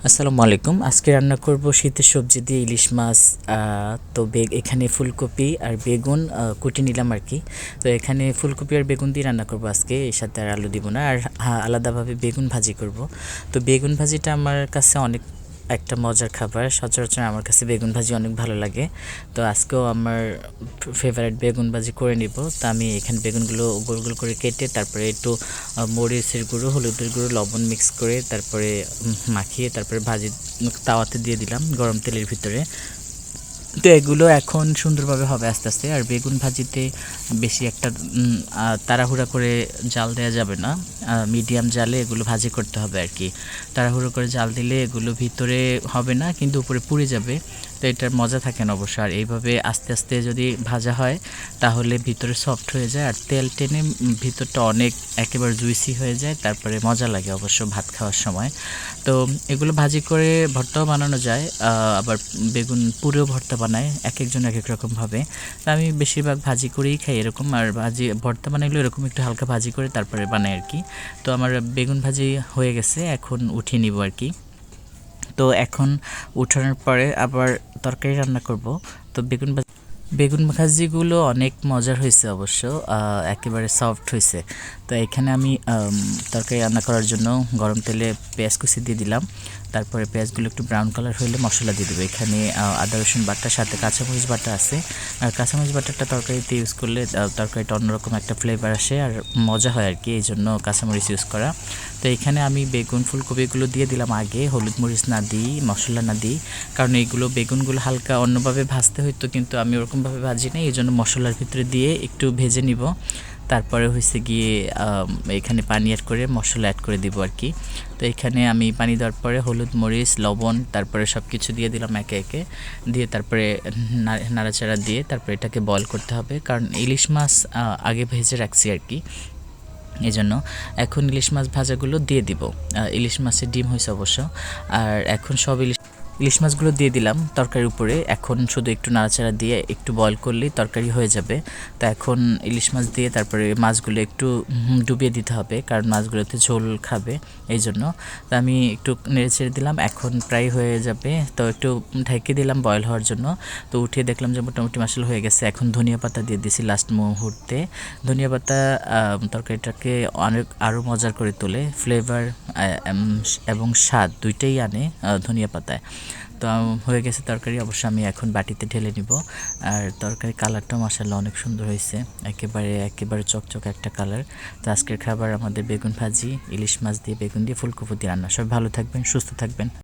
আসসালামু আলাইকুম। আজকে রান্না করব শীতের সবজি দিয়ে ইলিশ মাছ। তো এখানে ফুলকপি আর বেগুন কুটে নিলাম আর কি। তো এখানে ফুলকপি আর বেগুন দিয়ে রান্না করব আজকে, এর সাথে আর আলু দিব না। আর আলাদাভাবে বেগুন ভাজি করব। তো বেগুন ভাজিটা আমার কাছে অনেক একটা মজার খাবার, সচরাচর আমার কাছে বেগুন ভাজি অনেক ভালো লাগে। তো আজকেও আমার ফেভারিট বেগুন ভাজি করে নিব। তো আমি এখানে বেগুনগুলো গোল গোল করে কেটে তারপরে একটু মরিচের গুঁড়ো, হলুদের গুঁড়ো, লবণ মিক্স করে তারপরে মাখিয়ে তারপরে ভাজি তাওয়াতে দিয়ে দিলাম গরম তেলের ভিতরে। তো এগুলো এখন সুন্দরভাবে হবে আস্তে আস্তে। আর বেগুন ভাজিতে বেশি একটা তাড়াহুড়া করে জাল দেওয়া যাবে না, মিডিয়াম জালে এগুলো ভাজি করতে হবে আর কি। তাড়াহুড়ো করে জাল দিলে এগুলো ভিতরে হবে না, কিন্তু উপরে পুড়ে যাবে। তো এটার মজা থাকে না অবশ্য। আর এইভাবে আস্তে আস্তে যদি ভাজা হয় তাহলে ভিতরে সফট হয়ে যায় আর তেল টেনে ভিতরটা অনেক একেবারে জুইসি হয়ে যায়, তারপরে মজা লাগে অবশ্য ভাত খাওয়ার সময়। তো এগুলো ভাজি করে ভর্তাও বানানো যায়, আবার বেগুন পুরেও ভর্তা বানায়, এক একজন এক এক রকমভাবে। তো আমি বেশিরভাগ ভাজি করেই খাই এরকম। আর ভাজি ভর্তা বানাইলেও এরকম একটু হালকা ভাজি করে তারপরে বানাই আর কি। তো আমার বেগুন ভাজি হয়ে গেছে, এখন উঠিয়ে নিব আর কি। তো এখন উঠানোর পরে আবার তরকারি রান্না করব। তো বেগুন ভাজিগুলো অনেক মজার হয়েছে অবশ্য, একেবারে সফট হয়েছে। তো এখানে আমি তরকারি রান্না করার জন্য গরম তেলে পেঁয়াজ কুচি দিয়ে দিলাম। তারপরে পেঁয়াজগুলো একটু ব্রাউন কালার হলে মশলা দিয়ে দেবো। এখানে আদা রসুন বাটার সাথে কাঁচামরিচ বাটা আছে। আর কাঁচামরিচ বাটারটা তরকারিতে ইউজ করলে তরকারিটা অন্যরকম একটা ফ্লেভার আসে আর মজা হয় আর কি, এই জন্য কাঁচামরিচ ইউজ করা। তো এখানে আমি বেগুন ফুলকপিগুলো দিয়ে দিলাম আগে, হলুদ মরিচ না দিই, মশলা না দিই, কারণ এইগুলো বেগুনগুলো হালকা অন্যভাবে ভাজতে হইতো, কিন্তু আমি ওরকমভাবে ভাজি না, এই জন্য মশলার ভিতরে দিয়ে একটু ভেজে নিব। তারপরে হয়েছে গিয়ে এখানে পানি অ্যাড করে মশলা অ্যাড করে দিব আর কি। তো এখানে আমি পানি দেওয়ার পরে হলুদ মরিচ লবণ তারপরে সব কিছু দিয়ে দিলাম একে একে, দিয়ে তারপরে নাড়াচাড়া দিয়ে তারপরে এটাকে বয়ল করতে হবে, কারণ ইলিশ মাছ আগে ভেজে রাখছি আর কি, এই জন্য। এখন ইলিশ মাছ ভাজাগুলো দিয়ে দিব। ইলিশ মাছের ডিম হয়েছে অবশ্য। আর এখন সব ইলিশ মাছগুলো দিয়ে দিলাম তরকারির উপরে। এখন শুধু একটু নাড়াচাড়া দিয়ে একটু বয়ল করলেই তরকারি হয়ে যাবে। তো এখন ইলিশ মাছ দিয়ে তারপরে মাছগুলো একটু ডুবিয়ে দিতে হবে, কারণ মাছগুলোতে ঝোল খাবে, এই জন্য। তো আমি একটু নেড়ে ছেড়ে দিলাম, এখন প্রায় হয়ে যাবে। তো একটু ঢেকে দিলাম বয়ল হওয়ার জন্য। তো উঠিয়ে দেখলাম যে মোটামুটি মশলা হয়ে গেছে। এখন ধনিয়া পাতা দিয়ে দিছি লাস্ট মুহূর্তে। ধনিয়া পাতা তরকারিটাকে অনেক আরও মজার করে তোলে, ফ্লেভার এবং স্বাদ দুইটাই আনে ধনিয়া পাতায়। তো হয়ে গেছে তরকারি, অবশ্য আমি এখন বাটিতে ঢেলে নিব। আর তরকারি কালারটাও মাশাআল্লাহ অনেক সুন্দর হয়েছে, একেবারে একেবারে চকচক একটা কালার। তো আজকের খাবার আমাদের বেগুন ভাজি, ইলিশ মাছ দিয়ে বেগুন দিয়ে ফুলকপি দিয়ে রান্না। সবাই ভালো থাকবেন, সুস্থ থাকবেন।